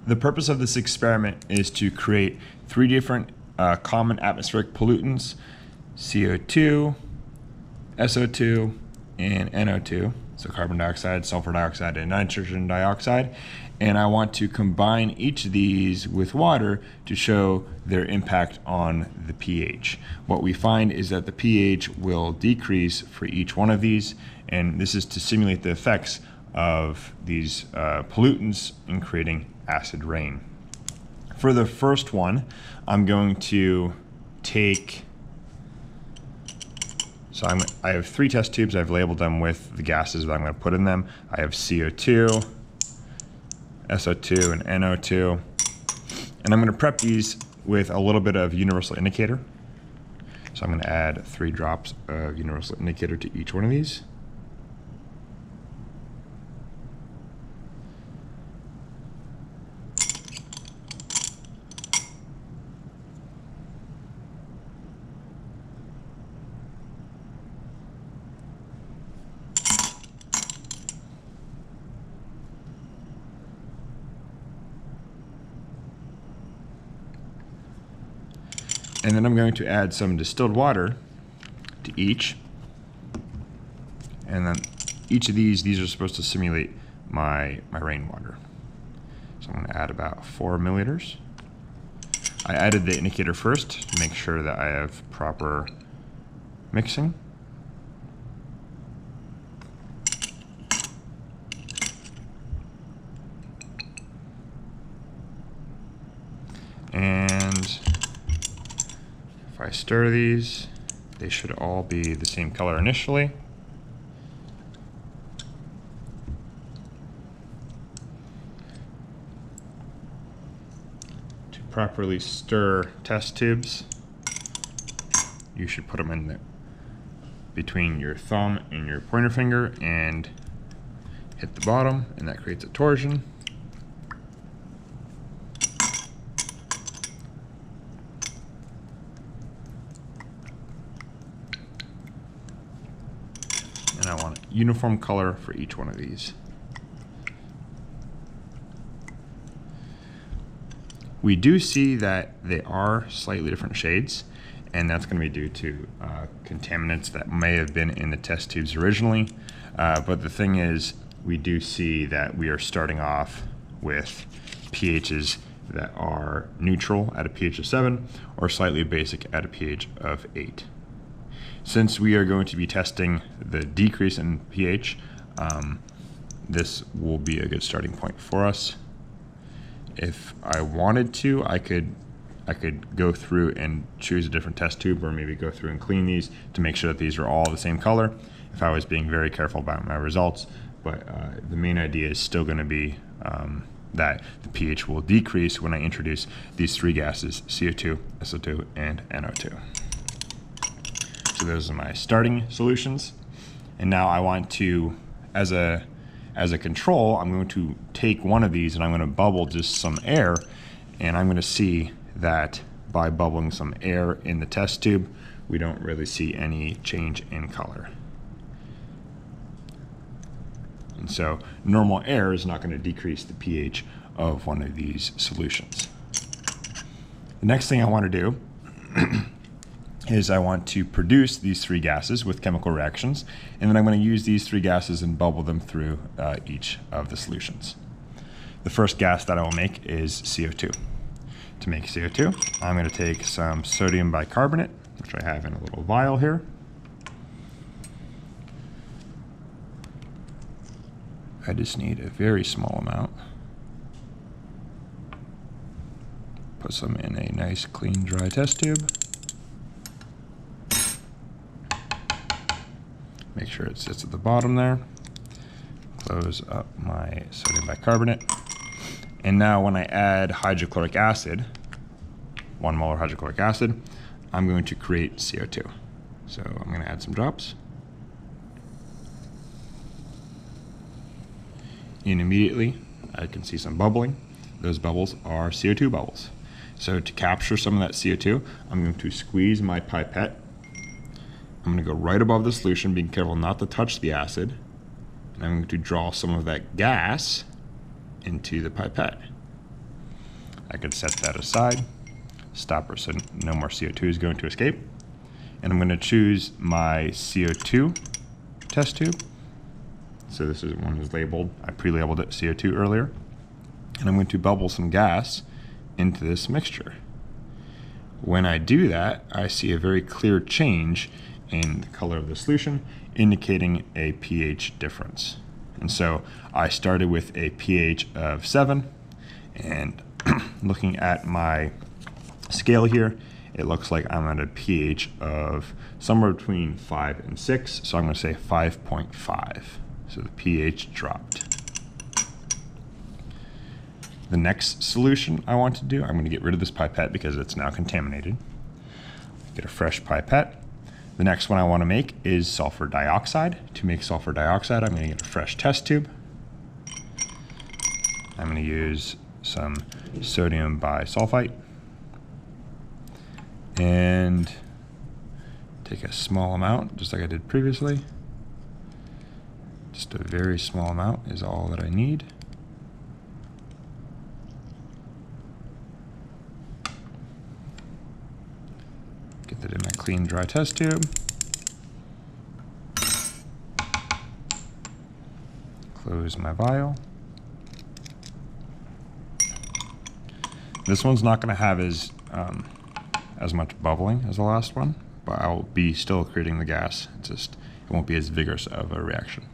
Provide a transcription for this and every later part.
The purpose of this experiment is to create three different common atmospheric pollutants: CO2, SO2, and NO2, so carbon dioxide, sulfur dioxide, and nitrogen dioxide. And I want to combine each of these with water to show their impact on the pH. What we find is that the pH will decrease for each one of these, and this is to simulate the effects of these pollutants in creating acid rain. For the first one, I'm going to take, I have 3 test tubes. I've labeled them with the gases that I'm going to put in them. I have CO2, SO2, and NO2. And I'm going to prep these with a little bit of universal indicator. So I'm going to add 3 drops of universal indicator to each one of these. And then I'm going to add some distilled water to each. And then each of these are supposed to simulate my rainwater. So I'm going to add about 4 milliliters. I added the indicator first to make sure that I have proper mixing. And if I stir these, they should all be the same color initially. To properly stir test tubes, you should put them in between your thumb and your pointer finger and hit the bottom, and that creates a torsion. And I want a uniform color for each one of these. We do see that they are slightly different shades, and that's going to be due to contaminants that may have been in the test tubes originally. But the thing is, we do see that we are starting off with pHs that are neutral at a pH of 7 or slightly basic at a pH of 8. Since we are going to be testing the decrease in pH, this will be a good starting point for us. If I wanted to, I could go through and choose a different test tube, or maybe go through and clean these to make sure that these are all the same color if I was being very careful about my results. But the main idea is still going to be that the pH will decrease when I introduce these 3 gases: CO2, SO2, and NO2. So those are my starting solutions. And now I want to, as a control, I'm going to take one of these and I'm going to bubble just some air, and I'm going to see that by bubbling some air in the test tube, we don't really see any change in color. And so normal air is not going to decrease the pH of one of these solutions. The next thing I want to do is I want to produce these 3 gases with chemical reactions, and then I'm going to use these 3 gases and bubble them through each of the solutions. The first gas that I will make is CO2. To make CO2, I'm going to take some sodium bicarbonate, which I have in a little vial here. I just need a very small amount. Put some in a nice, clean, dry test tube. Make sure it sits at the bottom there. Close up my sodium bicarbonate. And now when I add hydrochloric acid, 1 molar hydrochloric acid, I'm going to create CO2. So I'm going to add some drops. And immediately I can see some bubbling. Those bubbles are CO2 bubbles. So to capture some of that CO2, I'm going to squeeze my pipette. I'm going to go right above the solution, being careful not to touch the acid. And I'm going to draw some of that gas into the pipette. I could set that aside, stopper so no more CO2 is going to escape. And I'm going to choose my CO2 test tube. So this is one is labeled, I pre-labeled it CO2 earlier. And I'm going to bubble some gas into this mixture. When I do that, I see a very clear change in the color of the solution, indicating a pH difference. And so I started with a pH of 7, and looking at my scale here, it looks like I'm at a pH of somewhere between 5 and 6, so I'm going to say 5.5. So the pH dropped. The next solution I want to do, I'm going to get rid of this pipette because it's now contaminated. Get a fresh pipette. The next one I want to make is sulfur dioxide. To make sulfur dioxide, I'm going to get a fresh test tube. I'm going to use some sodium bisulfite and take a small amount, just like I did previously. Just a very small amount is all that I need. Get that in my clean, dry test tube. Close my vial. This one's not going to have as much bubbling as the last one, but I'll be still creating the gas. It's just, it won't be as vigorous of a reaction.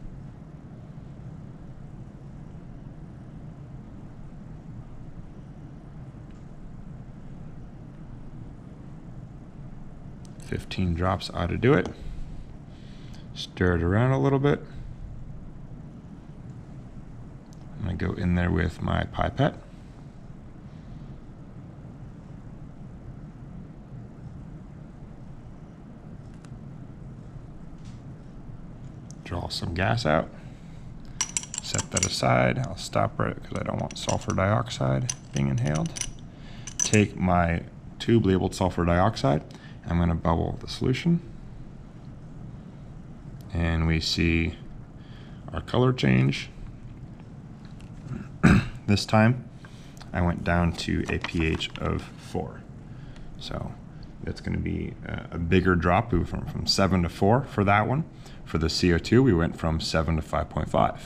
$15 drops ought to do it. Stir it around a little bit. I'm going to go in there with my pipette. Draw some gas out. Set that aside. I'll stop it because I don't want sulfur dioxide being inhaled. Take my tube labeled sulfur dioxide. I'm going to bubble the solution. And we see our color change. This time I went down to a pH of 4. So that's going to be a bigger drop. We went from 7 to 4 for that one. For the CO2, we went from 7 to 5.5.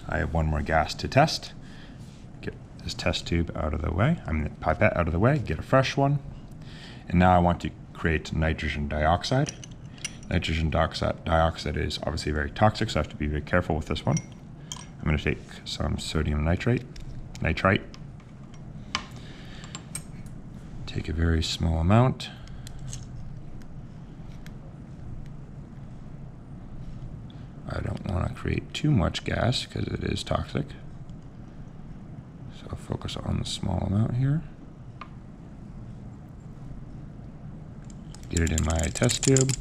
I have one more gas to test. Get this test tube out of the way. The pipette out of the way, get a fresh one. And now I want to create nitrogen dioxide. Nitrogen dioxide is obviously very toxic, so I have to be very careful with this one. I'm going to take some sodium nitrite. Take a very small amount. I don't want to create too much gas because it is toxic. So I'll focus on the small amount here. Get it in my test tube.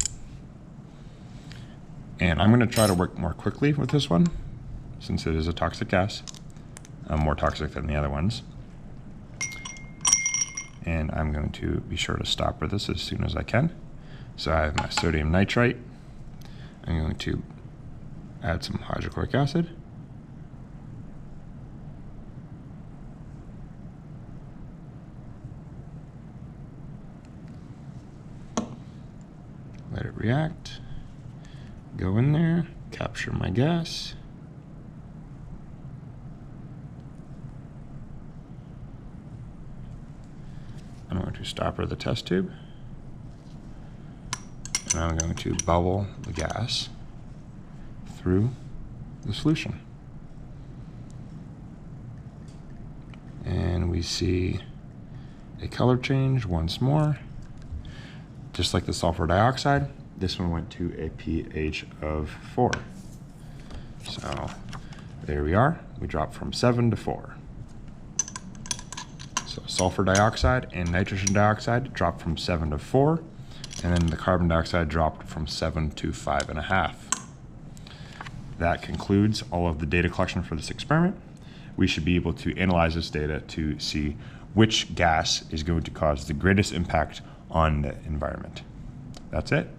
And I'm going to try to work more quickly with this one since it is a toxic gas, more toxic than the other ones. And I'm going to be sure to stopper this as soon as I can. So I have my sodium nitrite. I'm going to add some hydrochloric acid. Let it react. Go in there, capture my gas. I'm going to stopper the test tube. And I'm going to bubble the gas through the solution. And we see a color change once more. Just like the sulfur dioxide, this one went to a pH of 4. So there we are. We dropped from 7 to 4. So sulfur dioxide and nitrogen dioxide dropped from 7 to 4, and then the carbon dioxide dropped from 7 to 5.5. That concludes all of the data collection for this experiment. We should be able to analyze this data to see which gas is going to cause the greatest impact on the environment. That's it.